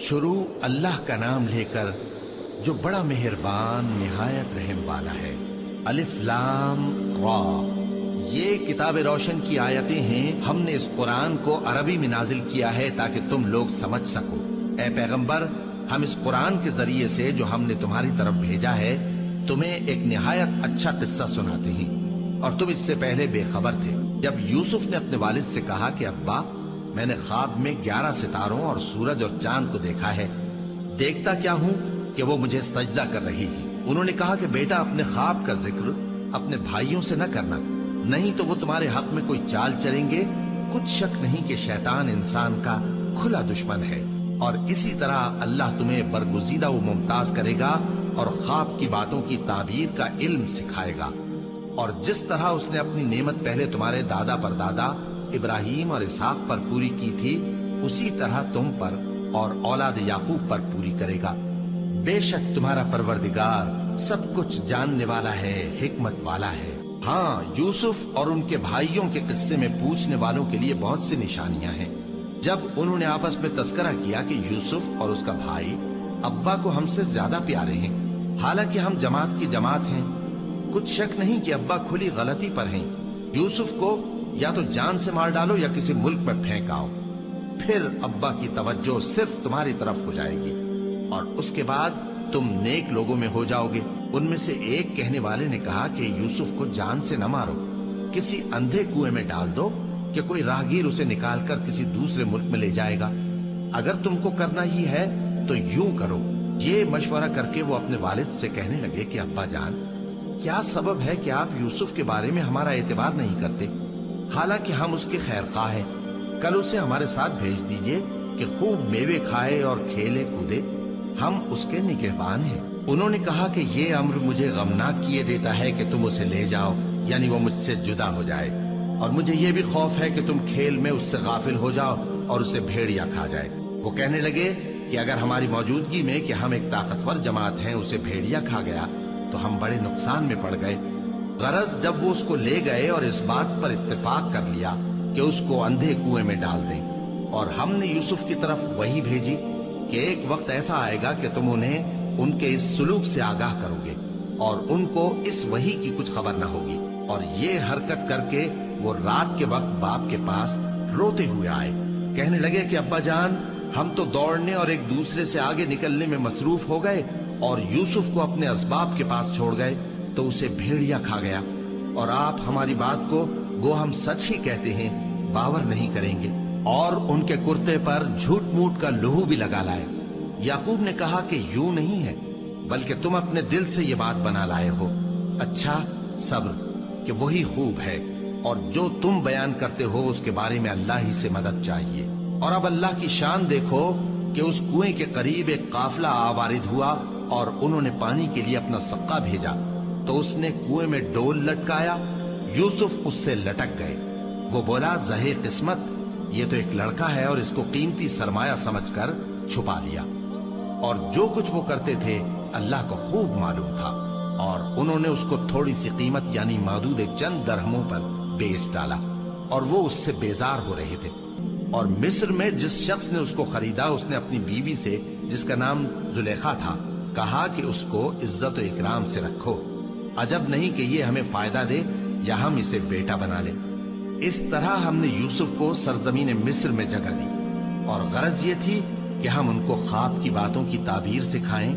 شروع اللہ کا نام لے کر جو بڑا مہربان نہایت رحم والا ہے۔ الف لام را، یہ کتاب روشن کی آیتیں ہیں۔ ہم نے اس قرآن کو عربی میں نازل کیا ہے تاکہ تم لوگ سمجھ سکو۔ اے پیغمبر، ہم اس قرآن کے ذریعے سے جو ہم نے تمہاری طرف بھیجا ہے تمہیں ایک نہایت اچھا قصہ سناتے ہیں، اور تم اس سے پہلے بے خبر تھے۔ جب یوسف نے اپنے والد سے کہا کہ ابا، میں نے خواب میں 11 ستاروں اور سورج اور چاند کو دیکھا ہے، دیکھتا کیا ہوں کہ وہ مجھے سجدہ کر رہی ہیں۔ انہوں نے کہا کہ بیٹا، اپنے خواب کا ذکر اپنے بھائیوں سے نہ کرنا، نہیں تو وہ تمہارے حق میں کوئی چال چلیں گے۔ کچھ شک نہیں کہ شیطان انسان کا کھلا دشمن ہے، اور اسی طرح اللہ تمہیں برگزیدہ و ممتاز کرے گا اور خواب کی باتوں کی تعبیر کا علم سکھائے گا، اور جس طرح اس نے اپنی نعمت پہلے تمہارے دادا پر دادا ابراہیم اور اسحاق پر پوری کی تھی، اسی طرح تم پر اور اولاد یعقوب پر پوری کرے گا۔ بے شک تمہارا پروردگار سب کچھ جاننے والا ہے، حکمت والا ہے۔ ہاں، یوسف اور ان کے بھائیوں کے قصے میں پوچھنے والوں کے لیے بہت سی نشانیاں ہیں۔ جب انہوں نے آپس میں تذکرہ کیا کہ یوسف اور اس کا بھائی ابا کو ہم سے زیادہ پیارے ہیں، حالانکہ ہم جماعت کی جماعت ہیں، کچھ شک نہیں کہ ابا کھلی غلطی پر ہیں۔ یوسف کو یا تو جان سے مار ڈالو یا کسی ملک میں پھینک آؤ، پھر ابا کی توجہ صرف تمہاری طرف ہو جائے گی، اور اس کے بعد تم نیک لوگوں میں ہو جاؤ گے۔ ان میں سے ایک کہنے والے نے کہا کہ یوسف کو جان سے نہ مارو، کسی اندھے کنویں میں ڈال دو کہ کوئی راہگیر اسے نکال کر کسی دوسرے ملک میں لے جائے گا۔ اگر تم کو کرنا ہی ہے تو یوں کرو۔ یہ مشورہ کر کے وہ اپنے والد سے کہنے لگے کہ ابا جان، کیا سبب ہے کہ آپ یوسف کے بارے میں ہمارا اعتبار نہیں کرتے؟ حالانکہ ہم اس کے خیر خواہ ہیں، کل اسے ہمارے ساتھ بھیج دیجئے کہ خوب میوے کھائے اور کھیلے کودے، ہم اس کے نگہبان ہیں۔ انہوں نے کہا کہ یہ امر مجھے غمناک کیے دیتا ہے کہ تم اسے لے جاؤ، یعنی وہ مجھ سے جدا ہو جائے، اور مجھے یہ بھی خوف ہے کہ تم کھیل میں اس سے غافل ہو جاؤ اور اسے بھیڑیا کھا جائے۔ وہ کہنے لگے کہ اگر ہماری موجودگی میں کہ ہم ایک طاقتور جماعت ہیں اسے بھیڑیا کھا گیا تو ہم بڑے نقصان میں پڑ گئے۔ غرض جب وہ اس کو لے گئے اور اس بات پر اتفاق کر لیا کہ اس کو اندھے کنویں میں ڈال دیں، اور ہم نے یوسف کی طرف وحی بھیجی کہ ایک وقت ایسا آئے گا کہ تم انہیں ان کے اس سلوک سے آگاہ کرو گے، اور ان کو اس وحی کی کچھ خبر نہ ہوگی۔ اور یہ حرکت کر کے وہ رات کے وقت باپ کے پاس روتے ہوئے آئے، کہنے لگے کہ ابا جان، ہم تو دوڑنے اور ایک دوسرے سے آگے نکلنے میں مصروف ہو گئے اور یوسف کو اپنے اسباب کے پاس چھوڑ گئے تو اسے بھیڑیا کھا گیا، اور آپ ہماری بات کو گو ہم سچ ہی کہتے ہیں باور نہیں کریں گے، اور ان کے کرتے پر جھوٹ موٹ کا لہو بھی لگا لائے۔ یعقوب نے کہا کہ یوں نہیں ہے، بلکہ تم اپنے دل سے یہ بات بنا لائے ہو۔ اچھا، صبر کہ وہی خوب ہے، اور جو تم بیان کرتے ہو اس کے بارے میں اللہ ہی سے مدد چاہیے۔ اور اب اللہ کی شان دیکھو کہ اس کنویں کے قریب ایک قافلہ آوارد ہوا اور انہوں نے پانی کے لیے اپنا سقا بھیجا، تو اس نے کنویں میں ڈول لٹکایا، یوسف اس سے لٹک گئے۔ وہ بولا، زہے قسمت، یہ تو ایک لڑکا ہے، اور اس کو قیمتی سرمایہ سمجھ کر چھپا لیا۔ اور جو کچھ وہ کرتے تھے اللہ کو خوب معلوم تھا، اور انہوں نے اس کو تھوڑی سی قیمت یعنی محدود چند درہموں پر بیچ ڈالا، اور وہ اس سے بیزار ہو رہے تھے۔ اور مصر میں جس شخص نے اس کو خریدا، اس نے اپنی بیوی سے جس کا نام زلیخا تھا کہا کہ اس کو عزت و اکرام سے رکھو، عجب نہیں کہ یہ ہمیں فائدہ دے یا ہم اسے بیٹا بنا لیں۔ اس طرح ہم نے یوسف کو سرزمین مصر میں جگہ دی، اور غرض یہ تھی کہ ہم ان کو خواب کی باتوں کی تعبیر سکھائیں،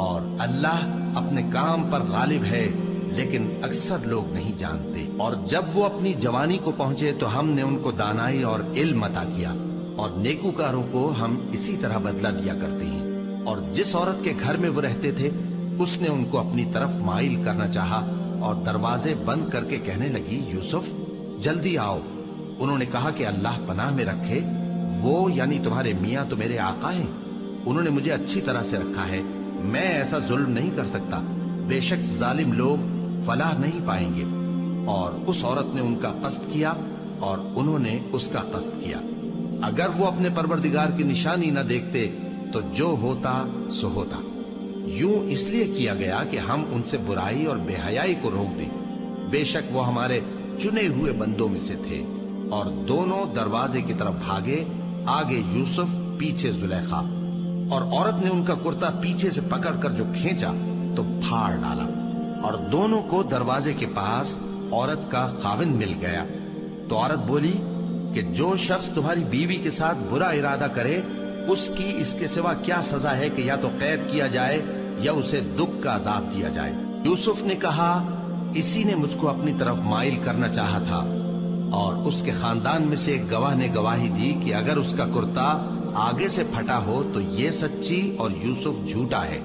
اور اللہ اپنے کام پر غالب ہے، لیکن اکثر لوگ نہیں جانتے۔ اور جب وہ اپنی جوانی کو پہنچے تو ہم نے ان کو دانائی اور علم عطا کیا، اور نیکوکاروں کو ہم اسی طرح بدلہ دیا کرتے ہیں۔ اور جس عورت کے گھر میں وہ رہتے تھے اس نے ان کو اپنی طرف مائل کرنا چاہا، اور دروازے بند کر کے کہنے لگی، یوسف جلدی آؤ۔ انہوں نے کہا کہ اللہ پناہ میں رکھے، وہ یعنی تمہارے میاں تو میرے آقا ہیں، انہوں نے مجھے اچھی طرح سے رکھا ہے، میں ایسا ظلم نہیں کر سکتا، بے شک ظالم لوگ فلاح نہیں پائیں گے۔ اور اس عورت نے ان کا قصد کیا اور انہوں نے اس کا قصد کیا۔ اگر وہ اپنے پروردگار کی نشانی نہ دیکھتے تو جو ہوتا سو ہوتا۔ یوں اس لیے کیا گیا کہ ہم ان سے برائی اور بے حیائی کو روک دیں، بے شک وہ ہمارے چنے ہوئے بندوں میں سے تھے۔ اور دونوں دروازے کی طرف بھاگے، آگے یوسف پیچھے زلیخا۔ اور عورت نے ان کا کرتا پیچھے سے پکڑ کر جو کھینچا تو پھاڑ ڈالا، اور دونوں کو دروازے کے پاس عورت کا خاوند مل گیا۔ تو عورت بولی کہ جو شخص تمہاری بیوی کے ساتھ برا ارادہ کرے اس کی اس کے سوا کیا سزا ہے کہ یا تو قید کیا جائے یا اسے دکھ کا عذاب دیا جائے۔ یوسف نے کہا اسی نے مجھ کو اپنی طرف مائل کرنا چاہا تھا، اور اس کے خاندان میں سے ایک گواہ نے گواہی دی کہ اگر اس کا کرتا آگے سے پھٹا ہو تو یہ سچی اور یوسف جھوٹا ہے،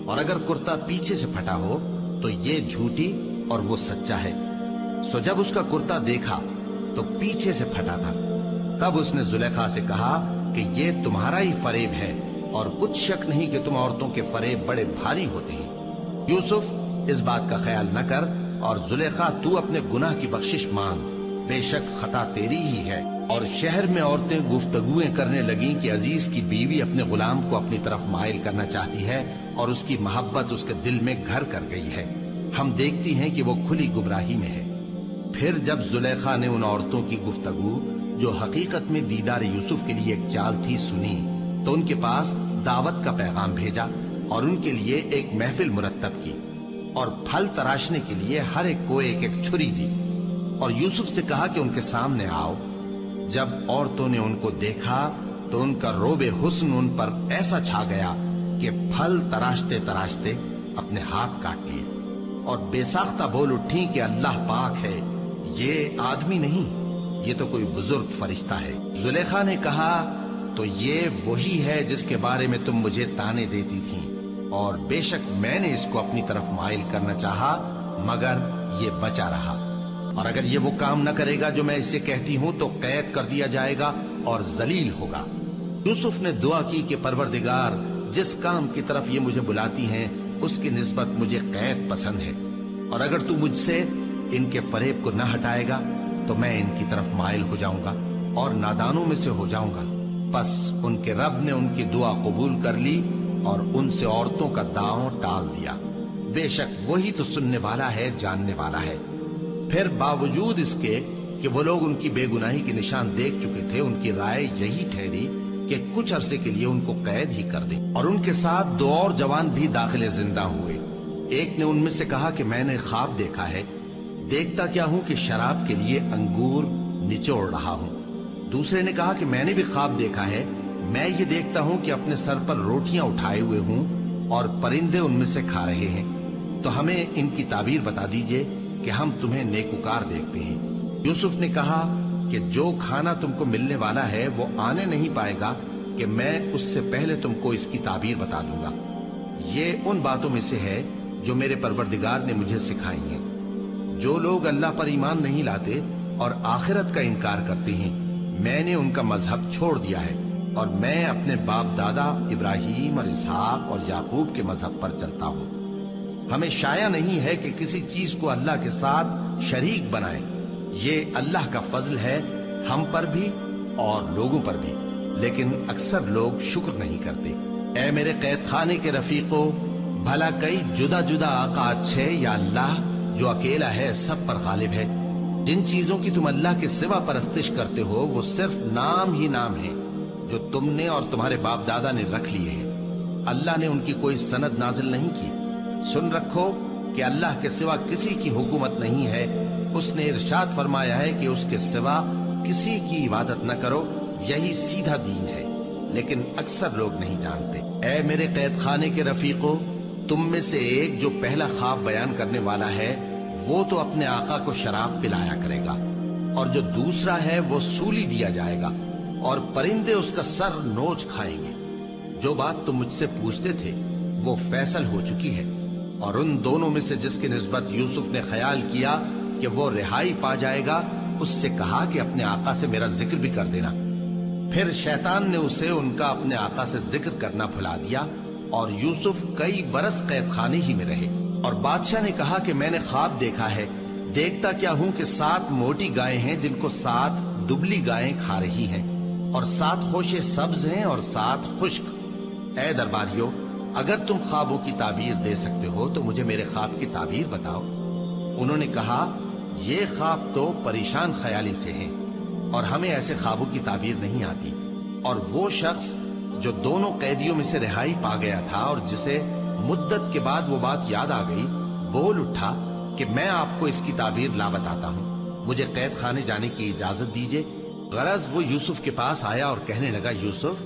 اور اگر کرتا پیچھے سے پھٹا ہو تو یہ جھوٹی اور وہ سچا ہے۔ سو جب اس کا کرتا دیکھا تو پیچھے سے پھٹا تھا، تب اس نے زلیخا سے کہا کہ یہ تمہارا ہی فریب ہے، اور کچھ شک نہیں کہ تم عورتوں کے فریب بڑے بھاری ہوتے ہیں۔ یوسف اس بات کا خیال نہ کر، اور زلیخا تو اپنے گناہ کی بخشش مانگ، بے شک خطا تیری ہی ہے۔ اور شہر میں عورتیں گفتگویں کرنے لگیں کہ عزیز کی بیوی اپنے غلام کو اپنی طرف مائل کرنا چاہتی ہے، اور اس کی محبت اس کے دل میں گھر کر گئی ہے، ہم دیکھتی ہیں کہ وہ کھلی گمراہی میں ہے۔ پھر جب زلیخا نے ان عورتوں کی گفتگو جو حقیقت میں دیدار یوسف کے لیے ایک چال تھی سنی، تو ان کے پاس دعوت کا پیغام بھیجا اور ان کے لیے ایک محفل مرتب کی، اور پھل تراشنے کے لیے ہر ایک کو ایک ایک چھری دی، اور یوسف سے کہا کہ ان کے سامنے آؤ۔ جب عورتوں نے ان کو دیکھا تو ان کا روب حسن ان پر ایسا چھا گیا کہ پھل تراشتے تراشتے اپنے ہاتھ کاٹ لیے، اور بے ساختہ بول اٹھی کہ اللہ پاک ہے، یہ آدمی نہیں، یہ تو کوئی بزرگ فرشتہ ہے۔ زلیخا نے کہا تو یہ وہی ہے جس کے بارے میں تم مجھے تانے دیتی تھی، اور بے شک میں نے اس کو اپنی طرف مائل کرنا چاہا مگر یہ بچا رہا، اور اگر یہ وہ کام نہ کرے گا جو میں اسے کہتی ہوں تو قید کر دیا جائے گا اور ذلیل ہوگا۔ یوسف نے دعا کی کہ پروردگار جس کام کی طرف یہ مجھے بلاتی ہیں اس کی نسبت مجھے قید پسند ہے، اور اگر تو مجھ سے ان کے فریب کو نہ ہٹائے گا تو میں ان کی طرف مائل ہو جاؤں گا اور نادانوں میں سے ہو جاؤں گا۔ بس ان کے رب نے ان کی دعا قبول کر لی اور ان سے عورتوں کا داؤں ٹال دیا، بے شک وہی تو سننے والا ہے، جاننے والا ہے۔ پھر باوجود اس کے کہ وہ لوگ ان کی بے گناہی کے نشان دیکھ چکے تھے، ان کی رائے یہی ٹھہری کہ کچھ عرصے کے لیے ان کو قید ہی کر دیں، اور ان کے ساتھ دو اور جوان بھی داخل زندہ ہوئے۔ ایک نے ان میں سے کہا کہ میں نے خواب دیکھا ہے، دیکھتا کیا ہوں کہ شراب کے لیے انگور نچوڑ رہا ہوں۔ دوسرے نے کہا کہ میں نے بھی خواب دیکھا ہے، میں یہ دیکھتا ہوں کہ اپنے سر پر روٹیاں اٹھائے ہوئے ہوں اور پرندے ان میں سے کھا رہے ہیں، تو ہمیں ان کی تعبیر بتا دیجئے کہ ہم تمہیں نیکوکار دیکھتے ہیں۔ یوسف نے کہا کہ جو کھانا تم کو ملنے والا ہے وہ آنے نہیں پائے گا کہ میں اس سے پہلے تم کو اس کی تعبیر بتا دوں گا۔ یہ ان باتوں میں سے ہے جو میرے پروردگار نے مجھے سکھائی ہیں۔ جو لوگ اللہ پر ایمان نہیں لاتے اور آخرت کا انکار کرتے ہیں، میں نے ان کا مذہب چھوڑ دیا ہے، اور میں اپنے باپ دادا ابراہیم اور اسحاق اور یعقوب کے مذہب پر چلتا ہوں۔ ہمیں شایع نہیں ہے کہ کسی چیز کو اللہ کے ساتھ شریک بنائیں، یہ اللہ کا فضل ہے ہم پر بھی اور لوگوں پر بھی، لیکن اکثر لوگ شکر نہیں کرتے۔ اے میرے قید خانے کے رفیقوں، بھلا کئی جدا جدا آقا اچھے یا اللہ جو اکیلا ہے سب پر غالب ہے؟ جن چیزوں کی تم اللہ کے سوا پرستش کرتے ہو وہ صرف نام ہی نام ہے جو تم نے اور تمہارے باپ دادا نے رکھ لیے ہیں، اللہ نے ان کی کوئی سند نازل نہیں کی۔ سن رکھو کہ اللہ کے سوا کسی کی حکومت نہیں ہے، اس نے ارشاد فرمایا ہے کہ اس کے سوا کسی کی عبادت نہ کرو، یہی سیدھا دین ہے، لیکن اکثر لوگ نہیں جانتے۔ اے میرے قید خانے کے رفیقوں، تم میں سے ایک جو پہلا خواب بیان کرنے والا ہے وہ تو اپنے آقا کو شراب پلایا کرے گا، اور جو دوسرا ہے وہ سولی دیا جائے گا، اور پرندے اس کا سر نوچ کھائیں گے۔ جو بات تم مجھ سے پوچھتے تھے وہ فیصل ہو چکی ہے، اور ان دونوں میں سے جس کی نسبت یوسف نے خیال کیا کہ وہ رہائی پا جائے گا، اس سے کہا کہ اپنے آقا سے میرا ذکر بھی کر دینا۔ پھر شیطان نے اسے ان کا اپنے آقا سے ذکر کرنا بھلا دیا، اور یوسف کئی برس قید خانے ہی میں رہے۔ اور بادشاہ نے کہا کہ میں نے خواب دیکھا ہے، دیکھتا کیا ہوں کہ 7 موٹی گائیں ہیں جن کو 7 دبلی گائیں کھا رہی ہیں، اور 7 خوشے سبز ہیں اور 7 خشک۔ اے درباریو، اگر تم خوابوں کی تعبیر دے سکتے ہو تو مجھے میرے خواب کی تعبیر بتاؤ۔ انہوں نے کہا یہ خواب تو پریشان خیالی سے ہیں، اور ہمیں ایسے خوابوں کی تعبیر نہیں آتی۔ اور وہ شخص جو دونوں قیدیوں میں سے رہائی پا گیا تھا اور جسے مدت کے بعد وہ بات یاد آ گئی، بول اٹھا کہ میں آپ کو اس کی تعبیر لا بتاتا ہوں، مجھے قید خانے جانے کی اجازت دیجیے۔ غرض وہ یوسف کے پاس آیا اور کہنے لگا، یوسف،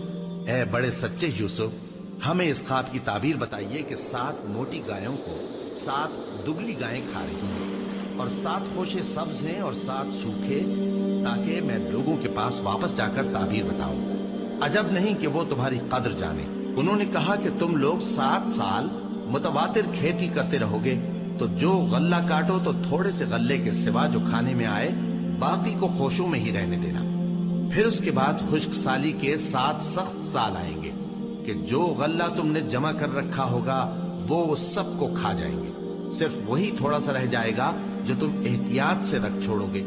اے بڑے سچے یوسف، ہمیں اس خواب کی تعبیر بتائیے کہ 7 موٹی گایوں کو 7 دبلی گائیں کھا رہی ہیں، اور 7 خوشے سبز ہیں اور 7 سوکھے، تاکہ میں لوگوں کے پاس واپس جا کر تعبیر بتاؤں۔ عجب نہیں کہ وہ تمہاری قدر جانے۔ انہوں نے کہا کہ تم لوگ 7 سال متواتر کھیتی کرتے رہو گے، تو جو غلہ کاٹو تو تھوڑے سے غلے کے سوا جو کھانے میں آئے باقی کو خوشوں میں ہی رہنے دینا۔ پھر اس کے بعد خشک سالی کے 7 سخت سال آئیں گے کہ جو غلہ تم نے جمع کر رکھا ہوگا وہ سب کو کھا جائیں گے، صرف وہی تھوڑا سا رہ جائے گا جو تم احتیاط سے رکھ چھوڑو گے۔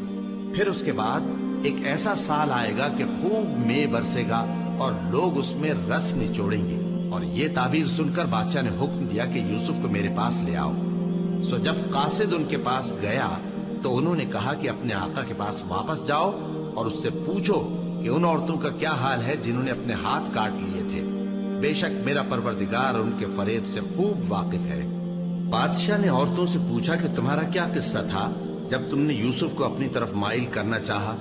پھر اس کے بعد ایک ایسا سال آئے گا کہ خوب مے برسے گا اور لوگ اس میں رس نچوڑیں گے۔ اور یہ تعبیر سن کر بادشاہ نے حکم دیا کہ یوسف کو میرے پاس لے آؤ۔ سو جب قاصد ان کے پاس گیا تو انہوں نے کہا کہ اپنے آقا کے پاس واپس جاؤ اور اس سے پوچھو کہ ان عورتوں کا کیا حال ہے جنہوں نے اپنے ہاتھ کاٹ لیے تھے، بے شک میرا پروردگار ان کے فریب سے خوب واقف ہے۔ بادشاہ نے عورتوں سے پوچھا کہ تمہارا کیا قصہ تھا جب تم نے یوسف کو اپنی طرف مائل کرنا چاہا؟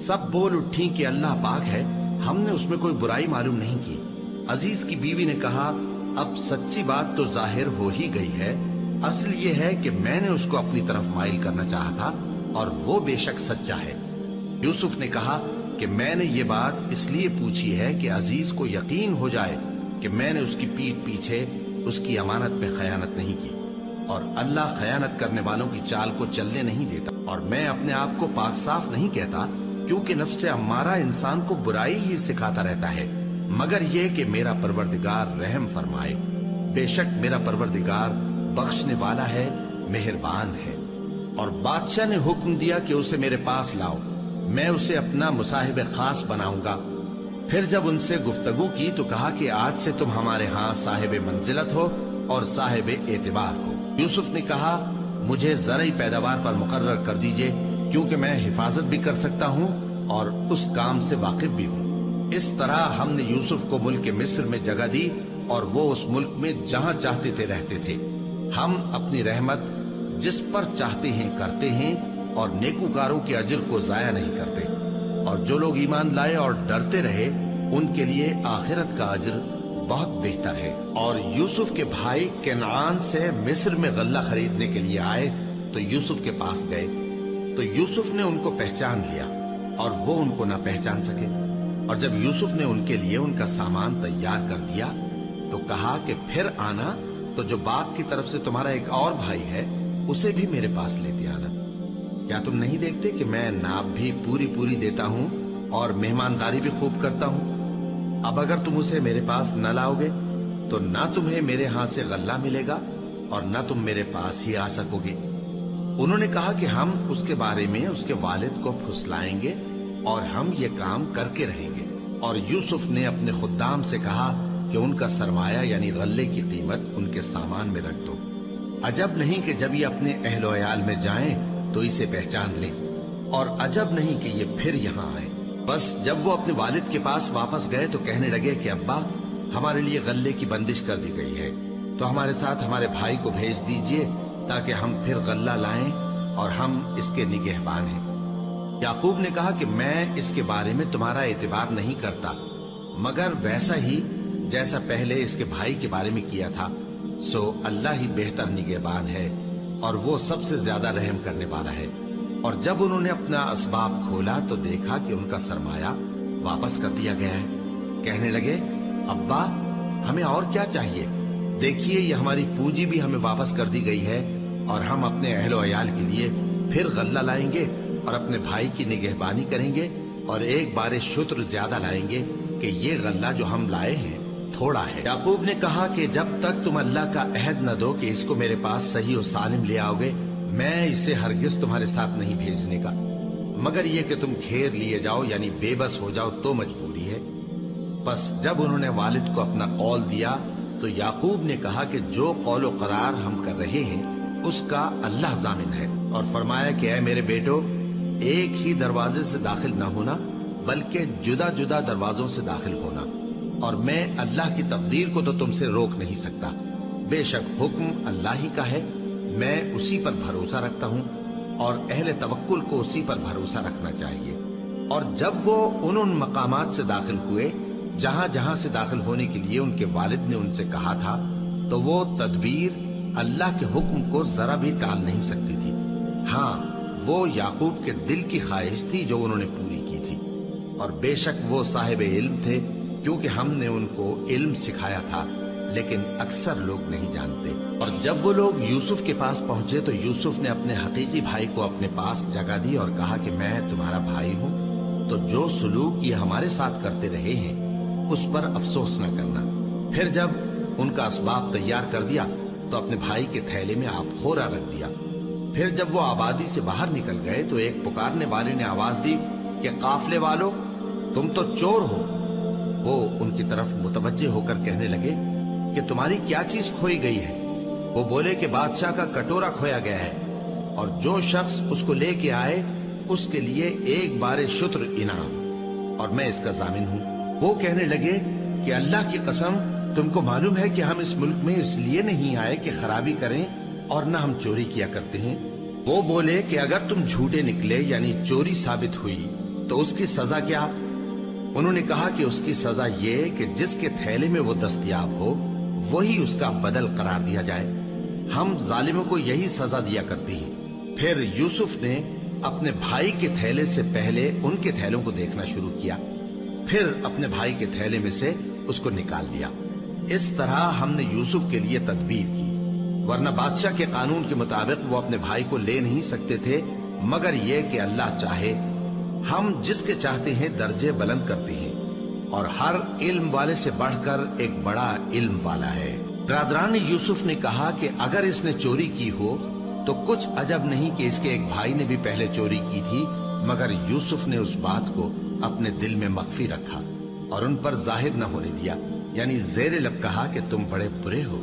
سب بول اٹھیں کہ اللہ پاک ہے، ہم نے اس میں کوئی برائی معلوم نہیں کی۔ عزیز کی بیوی نے کہا، اب سچی بات تو ظاہر ہو ہی گئی ہے، اصل یہ ہے کہ میں نے اس کو اپنی طرف مائل کرنا چاہا تھا اور وہ بے شک سچا ہے۔ یوسف نے کہا کہ میں نے یہ بات اس لیے پوچھی ہے کہ عزیز کو یقین ہو جائے کہ میں نے اس کی پیٹھ پیچھے اس کی امانت میں خیانت نہیں کی، اور اللہ خیانت کرنے والوں کی چال کو چلنے نہیں دیتا، اور میں اپنے آپ کو پاک صاف نہیں کہتا، کیونکہ نفس امارہ انسان کو برائی ہی سکھاتا رہتا ہے، مگر یہ کہ میرا پروردگار رحم فرمائے، بے شک میرا پروردگار بخشنے والا ہے، مہربان ہے۔ اور بادشاہ نے حکم دیا کہ اسے میرے پاس لاؤ، میں اسے اپنا مصاحب خاص بناؤں گا۔ پھر جب ان سے گفتگو کی تو کہا کہ آج سے تم ہمارے ہاں صاحب منزلت ہو اور صاحب اعتبار ہو۔ یوسف نے کہا، مجھے زرعی پیداوار پر مقرر کر دیجئے، کیونکہ میں حفاظت بھی کر سکتا ہوں اور اس کام سے واقف بھی ہوں۔ اس طرح ہم نے یوسف کو ملک مصر میں جگہ دی اور وہ اس ملک میں جہاں چاہتے تھے رہتے تھے۔ ہم اپنی رحمت جس پر چاہتے ہیں کرتے ہیں اور نیکوکاروں کے اجر کو ضائع نہیں کرتے، اور جو لوگ ایمان لائے اور ڈرتے رہے ان کے لیے آخرت کا اجر بہت بہتر ہے۔ اور یوسف کے بھائی کنعان سے مصر میں غلہ خریدنے کے لیے آئے تو یوسف کے پاس گئے، تو یوسف نے ان کو پہچان لیا اور وہ ان کو نہ پہچان سکے۔ اور جب یوسف نے ان کے لیے ان کا سامان تیار کر دیا تو کہا کہ پھر آنا تو جو باپ کی طرف سے تمہارا ایک اور بھائی ہے اسے بھی میرے پاس لیتے آنا۔ کیا تم نہیں دیکھتے کہ میں ناب بھی پوری دیتا ہوں اور مہمانداری بھی خوب کرتا ہوں؟ اب اگر تم اسے میرے پاس نہ لاؤ گے تو نہ تمہیں میرے ہاں سے غلہ ملے گا اور نہ تم میرے پاس ہی آ سکو گے۔ انہوں نے کہا کہ ہم اس کے بارے میں اس کے والد کو پھسلائیں گے اور ہم یہ کام کر کے رہیں گے۔ اور یوسف نے اپنے خدام سے کہا کہ ان کا سرمایہ یعنی غلے کی قیمت ان کے سامان میں رکھ دو۔ عجب نہیں کہ جب یہ اپنے اہل و عیال میں جائیں تو اسے پہچان لیں، اور عجب نہیں کہ یہ پھر یہاں آئے۔ بس جب وہ اپنے والد کے پاس واپس گئے تو کہنے لگے کہ ابا، ہمارے لیے غلے کی بندش کر دی گئی ہے، تو ہمارے ساتھ ہمارے بھائی کو بھیج دیجئے تاکہ ہم پھر غلہ لائیں اور ہم اس کے نگہبان ہیں۔ یعقوب نے کہا کہ میں اس کے بارے میں تمہارا اعتبار نہیں کرتا، مگر ویسا ہی جیسا پہلے اس کے بھائی کے بارے میں کیا تھا، سو اللہ ہی بہتر نگہبان ہے اور وہ سب سے زیادہ رحم کرنے والا ہے۔ اور جب انہوں نے اپنا اسباب کھولا تو دیکھا کہ ان کا سرمایہ واپس کر دیا گیا ہے۔ کہنے لگے، ابا، ہمیں اور کیا چاہیے؟ دیکھیے یہ ہماری پونجی بھی ہمیں واپس کر دی گئی ہے، اور ہم اپنے اہل و عیال کے لیے پھر غلہ لائیں گے اور اپنے بھائی کی نگہبانی کریں گے، اور ایک بار شتر زیادہ لائیں گے کہ یہ غلہ جو ہم لائے ہیں تھوڑا ہے۔ یعقوب نے کہا کہ جب تک تم اللہ کا عہد نہ دو کہ اس کو میرے پاس صحیح و سالم لے آؤ گے، میں اسے ہرگز تمہارے ساتھ نہیں بھیجنے کا، مگر یہ کہ تم گھیر لیے جاؤ یعنی بے بس ہو جاؤ تو مجبوری ہے۔ بس جب انہوں نے والد کو اپنا قول دیا تو یعقوب نے کہا کہ جو قول و قرار ہم کر رہے ہیں اس کا اللہ ضامن ہے، اور فرمایا کہ اے میرے بیٹو، ایک ہی دروازے سے داخل نہ ہونا بلکہ جدا جدا دروازوں سے داخل ہونا، اور میں اللہ کی تقدیر کو تو تم سے روک نہیں سکتا. بے شک حکم اللہ ہی کا ہے، میں اسی پر بھروسہ رکھتا ہوں اور اہل توکل کو اسی پر بھروسہ رکھنا چاہیے. اور جب وہ ان مقامات سے داخل ہوئے جہاں جہاں سے داخل ہونے کے لیے ان کے والد نے ان سے کہا تھا، تو وہ تدبیر اللہ کے حکم کو ذرا بھی ٹال نہیں سکتی تھی. ہاں، وہ یعقوب کے دل کی خواہش تھی جو انہوں نے پوری کی تھی، اور بے شک وہ صاحب علم تھے، کیونکہ ہم نے ان کو علم سکھایا تھا، لیکن اکثر لوگ نہیں جانتے. اور جب وہ لوگ یوسف کے پاس پہنچے تو یوسف نے اپنے حقیقی بھائی کو اپنے پاس جگہ دی اور کہا کہ میں تمہارا بھائی ہوں، تو جو سلوک یہ ہمارے ساتھ کرتے رہے ہیں اس پر افسوس نہ کرنا. پھر جب ان کا اسباب تیار کر دیا تو اپنے بھائی کے تھیلے میں آپ خورا رکھ دیا. پھر جب وہ آبادی سے باہر نکل گئے تو ایک پکارنے والے نے آواز دی کہ قافلے والو، تم تو چور ہو. وہ ان کی طرف متوجہ ہو کر کہنے لگے کہ تمہاری کیا چیز کھوئی گئی ہے؟ وہ بولے کہ بادشاہ کا کٹورا کھویا گیا ہے، اور جو شخص اس کو لے کے آئے اس کے لیے ایک بار شتر انعام، اور میں اس کا ضامن ہوں. وہ کہنے لگے کہ اللہ کی قسم، تم کو معلوم ہے کہ ہم اس ملک میں اس لیے نہیں آئے کہ خرابی کریں اور نہ ہم چوری کیا کرتے ہیں. وہ بولے کہ اگر تم جھوٹے نکلے یعنی چوری ثابت ہوئی تو اس کی سزا کیا؟ انہوں نے کہا کہ اس کی سزا یہ کہ جس کے تھیلے میں وہ دستیاب ہو وہی اس کا بدل قرار دیا جائے. ہم ظالموں کو یہی سزا دیا کرتے ہیں. پھر یوسف نے اپنے بھائی کے تھیلے سے پہلے ان کے تھیلوں کو دیکھنا شروع کیا، پھر اپنے بھائی کے تھیلے میں سے اس کو نکال لیا. اس طرح ہم نے یوسف کے لیے تدبیر کی، ورنہ بادشاہ کے قانون کے مطابق وہ اپنے بھائی کو لے نہیں سکتے تھے مگر یہ کہ اللہ چاہے. ہم جس کے چاہتے ہیں درجے بلند کرتے ہیں، اور ہر علم والے سے بڑھ کر ایک بڑا علم والا ہے. برادران یوسف نے کہا کہ اگر اس نے چوری کی ہو تو کچھ عجب نہیں کہ اس کے ایک بھائی نے بھی پہلے چوری کی تھی، مگر یوسف نے اس بات کو اپنے دل میں مخفی رکھا اور ان پر ظاہر نہ ہونے دیا. یعنی زیر لب کہا کہ تم بڑے برے ہو،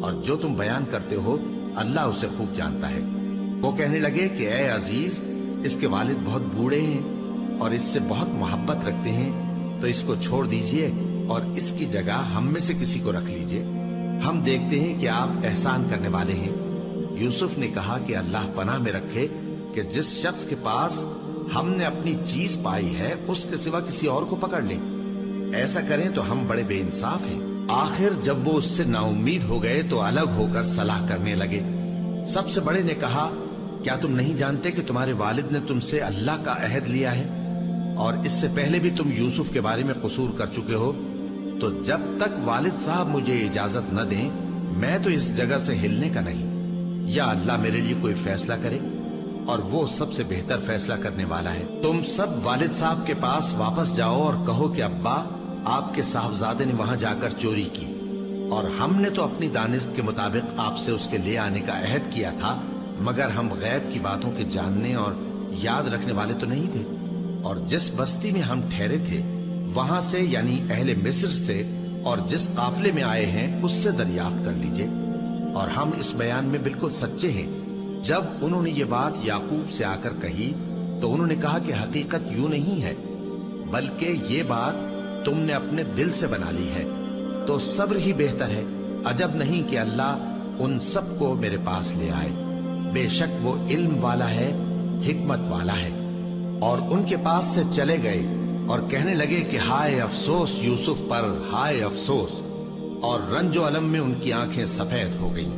اور جو تم بیان کرتے ہو اللہ اسے خوب جانتا ہے. وہ کہنے لگے کہ اے عزیز، اس کے والد بہت بوڑھے ہیں اور اس سے بہت محبت رکھتے ہیں، تو اس کو چھوڑ دیجئے اور اس کی جگہ ہم میں سے کسی کو رکھ لیجئے. ہم دیکھتے ہیں کہ آپ احسان کرنے والے ہیں. یوسف نے کہا کہ اللہ پناہ میں رکھے کہ جس شخص کے پاس ہم نے اپنی چیز پائی ہے اس کے سوا کسی اور کو پکڑ لیں. ایسا کریں تو ہم بڑے بے انصاف ہیں. آخر جب وہ اس سے نا امید ہو گئے تو الگ ہو کر صلاح کرنے لگے. سب سے بڑے نے کہا، کیا تم نہیں جانتے کہ تمہارے والد نے تم سے اللہ کا عہد لیا ہے، اور اس سے پہلے بھی تم یوسف کے بارے میں قصور کر چکے ہو؟ تو جب تک والد صاحب مجھے اجازت نہ دیں میں تو اس جگہ سے ہلنے کا نہیں. یا اللہ میرے لیے کوئی فیصلہ کرے، اور وہ سب سے بہتر فیصلہ کرنے والا ہے. تم سب والد صاحب کے پاس واپس جاؤ اور کہو کہ ابا، آپ کے صاحبزادے نے وہاں جا کر چوری کی، اور ہم نے تو اپنی دانست کے مطابق آپ سے اس کے لے آنے کا عہد کیا تھا، مگر ہم غیب کی باتوں کے جاننے اور یاد رکھنے والے تو نہیں تھے. اور جس بستی میں ہم ٹھہرے تھے وہاں سے یعنی اہل مصر سے اور جس قافلے میں آئے ہیں اس سے دریافت کر لیجئے، اور ہم اس بیان میں بالکل سچے ہیں. جب انہوں نے یہ بات یعقوب سے آ کر کہی تو انہوں نے کہا کہ حقیقت یوں نہیں ہے، بلکہ یہ بات تم نے اپنے دل سے بنا لی ہے، تو صبر ہی بہتر ہے. عجب نہیں کہ اللہ ان سب کو میرے پاس لے آئے. بے شک وہ علم والا ہے، حکمت والا ہے. اور ان کے پاس سے چلے گئے اور کہنے لگے کہ ہائے افسوس یوسف پر، ہائے افسوس. اور رنج و الم میں ان کی آنکھیں سفید ہو گئیں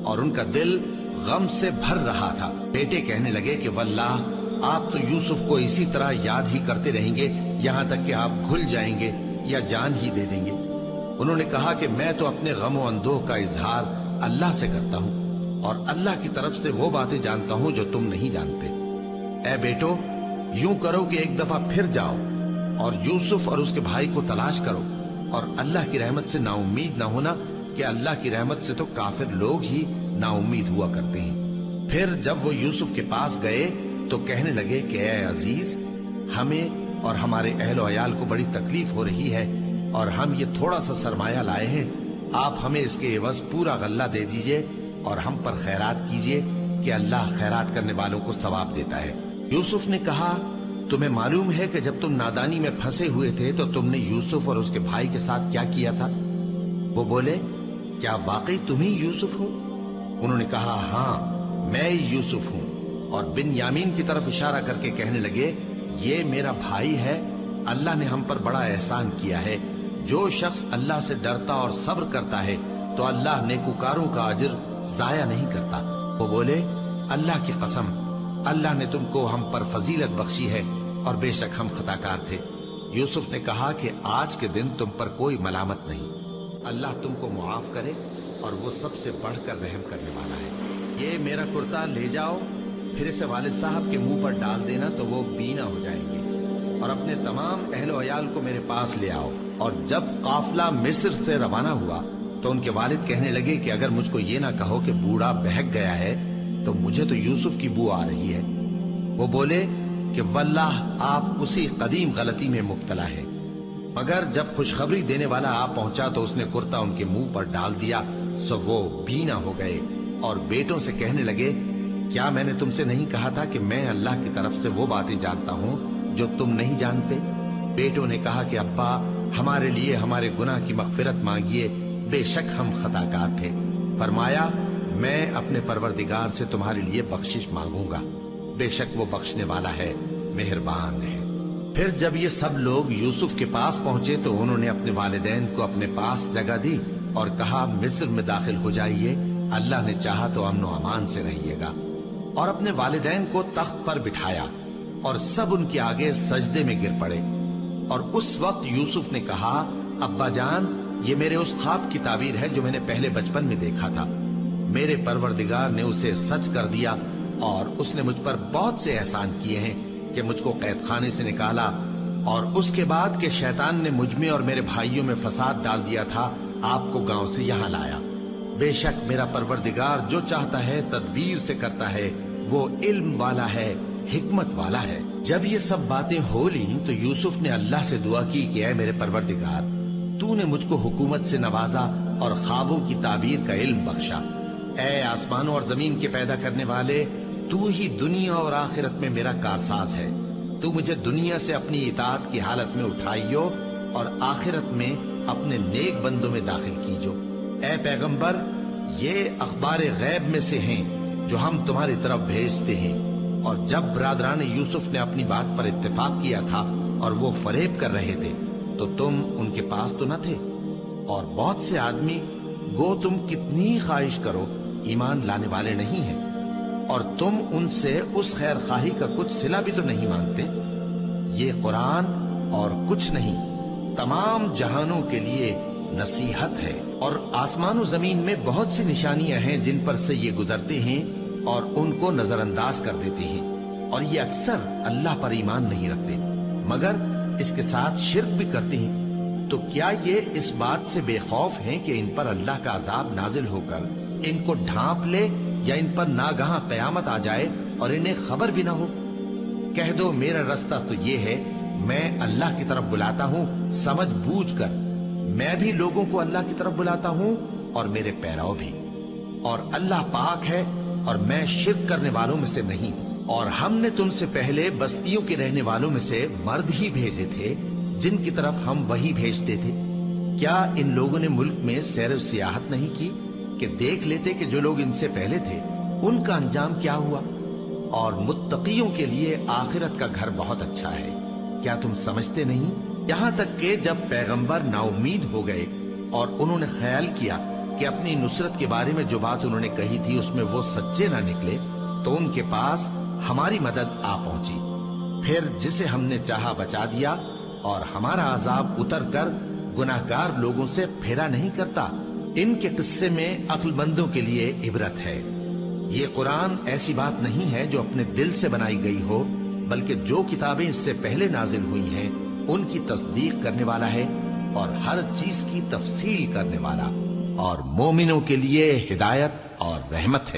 اور ان کا دل غم سے بھر رہا تھا. بیٹے کہنے لگے کہ واللہ آپ تو یوسف کو اسی طرح یاد ہی کرتے رہیں گے یہاں تک کہ آپ گھل جائیں گے یا جان ہی دے دیں گے. انہوں نے کہا کہ میں تو اپنے غم و اندوہ کا اظہار اللہ سے کرتا ہوں، اور اللہ کی طرف سے وہ باتیں جانتا ہوں جو تم نہیں جانتے. اے بیٹو، یوں کرو کہ ایک دفعہ پھر جاؤ اور یوسف اور اس کے بھائی کو تلاش کرو، اور اللہ کی رحمت سے نا امید نہ ہونا کہ اللہ کی رحمت سے تو کافر لوگ ہی نا امید ہوا کرتے ہیں. پھر جب وہ یوسف کے پاس گئے تو کہنے لگے کہ اے عزیز، ہمیں اور ہمارے اہل و عیال کو بڑی تکلیف ہو رہی ہے، اور ہم یہ تھوڑا سا سرمایہ لائے ہیں، آپ ہمیں اس کے عوض پورا غلہ دے دیجئے اور ہم پر خیرات کیجئے کہ اللہ خیرات کرنے والوں کو ثواب دیتا ہے. یوسف نے کہا، تمہیں معلوم ہے کہ جب تم نادانی میں پھنسے ہوئے تھے تو تم نے یوسف اور اس کے بھائی کے ساتھ کیا کیا تھا؟ وہ بولے کیا واقعی تم ہی یوسف ہو؟ انہوں نے کہا ہاں میں ہی یوسف ہوں، اور بن یامین کی طرف اشارہ کر کے کہنے لگے یہ میرا بھائی ہے، اللہ نے ہم پر بڑا احسان کیا ہے، جو شخص اللہ سے ڈرتا اور صبر کرتا ہے تو اللہ نیکوکاروں کا اجر ضائع نہیں کرتا۔ وہ بولے اللہ کی قسم اللہ نے تم کو ہم پر فضیلت بخشی ہے اور بے شک ہم خطا کار تھے۔ یوسف نے کہا کہ آج کے دن تم پر کوئی ملامت نہیں، اللہ تم کو معاف کرے اور وہ سب سے بڑھ کر رحم کرنے والا ہے۔ یہ میرا کرتا لے جاؤ، پھر اسے والد صاحب کے منہ پر ڈال دینا تو وہ بینا ہو جائیں گے، اور اپنے تمام اہل و عیال کو میرے پاس لے آؤ۔ اور جب قافلہ مصر سے روانہ ہوا تو ان کے والد کہنے لگے کہ اگر مجھ کو یہ نہ کہو کہ بوڑھا بہک گیا ہے تو مجھے تو یوسف کی بو آ رہی ہے۔ وہ بولے کہ واللہ آپ اسی قدیم غلطی میں مبتلا ہے۔ مگر جب خوشخبری دینے والا آ پہنچا تو اس نے کرتا ان کے منہ پر ڈال دیا، سو وہ بینا ہو گئے اور بیٹوں سے کہنے لگے کیا میں نے تم سے نہیں کہا تھا کہ میں اللہ کی طرف سے وہ باتیں جانتا ہوں جو تم نہیں جانتے؟ بیٹوں نے کہا کہ ابا ہمارے لیے ہمارے گناہ کی مغفرت مانگیے، بے شک ہم خطا کار تھے۔ فرمایا میں اپنے پروردگار سے تمہارے لیے بخشش مانگوں گا، بے شک وہ بخشنے والا ہے، مہربان ہے۔ پھر جب یہ سب لوگ یوسف کے پاس پہنچے تو انہوں نے اپنے والدین کو اپنے پاس جگہ دی اور کہا مصر میں داخل ہو جائیے، اللہ نے چاہا تو امن و امان سے رہیے گا۔ اور اپنے والدین کو تخت پر بٹھایا اور سب ان کے آگے سجدے میں گر پڑے۔ اور اس وقت یوسف نے کہا ابا جان یہ میرے اس خواب کی تعبیر ہے جو میں نے پہلے بچپن میں دیکھا تھا، میرے پروردگار نے اسے سچ کر دیا اور اس نے مجھ پر بہت سے احسان کیے ہیں کہ مجھ کو قید خانے سے نکالا، اور اس کے بعد کہ شیطان نے مجھ میں اور میرے بھائیوں میں فساد ڈال دیا تھا آپ کو گاؤں سے یہاں لایا۔ بے شک میرا پروردگار جو چاہتا ہے تدبیر سے کرتا ہے، وہ علم والا ہے، حکمت والا ہے۔ جب یہ سب باتیں ہو لیں تو یوسف نے اللہ سے دعا کی کہ اے میرے پروردگار تو نے مجھ کو حکومت سے نوازا اور خوابوں کی تعبیر کا علم بخشا۔ اے آسمانوں اور زمین کے پیدا کرنے والے، تو ہی دنیا اور آخرت میں میرا کارساز ہے، تو مجھے دنیا سے اپنی اطاعت کی حالت میں اٹھائیو اور آخرت میں اپنے نیک بندوں میں داخل کیجو۔ اے پیغمبر یہ اخبار غیب میں سے ہیں جو ہم تمہاری طرف بھیجتے ہیں۔ اور جب برادران یوسف نے اپنی بات پر اتفاق کیا تھا اور وہ فریب کر رہے تھے تو تم ان کے پاس تو نہ تھے، اور بہت سے آدمی گو تم کتنی خواہش کرو ایمان لانے والے نہیں ہیں، اور تم ان سے اس خیر خواہی کا کچھ صلہ بھی تو نہیں مانگتے۔ یہ قرآن اور کچھ نہیں تمام جہانوں کے لیے نصیحت ہے، اور آسمان و زمین میں بہت سی نشانیاں ہیں جن پر سے یہ گزرتے ہیں اور ان کو نظر انداز کر دیتے ہیں، اور یہ اکثر اللہ پر ایمان نہیں رکھتے مگر اس کے ساتھ شرک بھی کرتے ہیں۔ تو کیا یہ اس بات سے بے خوف ہیں کہ ان پر اللہ کا عذاب نازل ہو کر ان کو ڈھانپ لے، یا ان پر ناگہاں قیامت آ جائے اور انہیں خبر بھی نہ ہو؟ کہہ دو میرا رستہ تو یہ ہے، میں اللہ کی طرف بلاتا ہوں سمجھ بوجھ کر، میں بھی لوگوں کو اللہ کی طرف بلاتا ہوں اور میرے پیراؤ بھی، اور اللہ پاک ہے اور میں شرک کرنے والوں میں سے نہیں ہوں۔ اور ہم نے تم سے پہلے بستیوں کے رہنے والوں میں سے مرد ہی بھیجے تھے جن کی طرف ہم وہی بھیجتے تھے۔ کیا ان لوگوں نے ملک میں سیر و سیاحت نہیں کی کہ دیکھ لیتے کہ جو لوگ ان سے پہلے تھے ان کا انجام کیا ہوا؟ اور متقیوں کے لیے آخرت کا گھر بہت اچھا ہے، کیا تم سمجھتے نہیں؟ یہاں تک کہ جب پیغمبر نا امید ہو گئے اور انہوں نے خیال کیا کہ اپنی نصرت کے بارے میں جو بات انہوں نے کہی تھی اس میں وہ سچے نہ نکلے، تو ان کے پاس ہماری مدد آ پہنچی، پھر جسے ہم نے چاہا بچا دیا، اور ہمارا عذاب اتر کر گناہگار لوگوں سے پھیرا نہیں کرتا۔ ان کے قصے میں عقل مندوں کے لیے عبرت ہے۔ یہ قرآن ایسی بات نہیں ہے جو اپنے دل سے بنائی گئی ہو، بلکہ جو کتابیں اس سے پہلے نازل ہوئی ہیں ان کی تصدیق کرنے والا ہے اور ہر چیز کی تفصیل کرنے والا، اور مومنوں کے لیے ہدایت اور رحمت ہے۔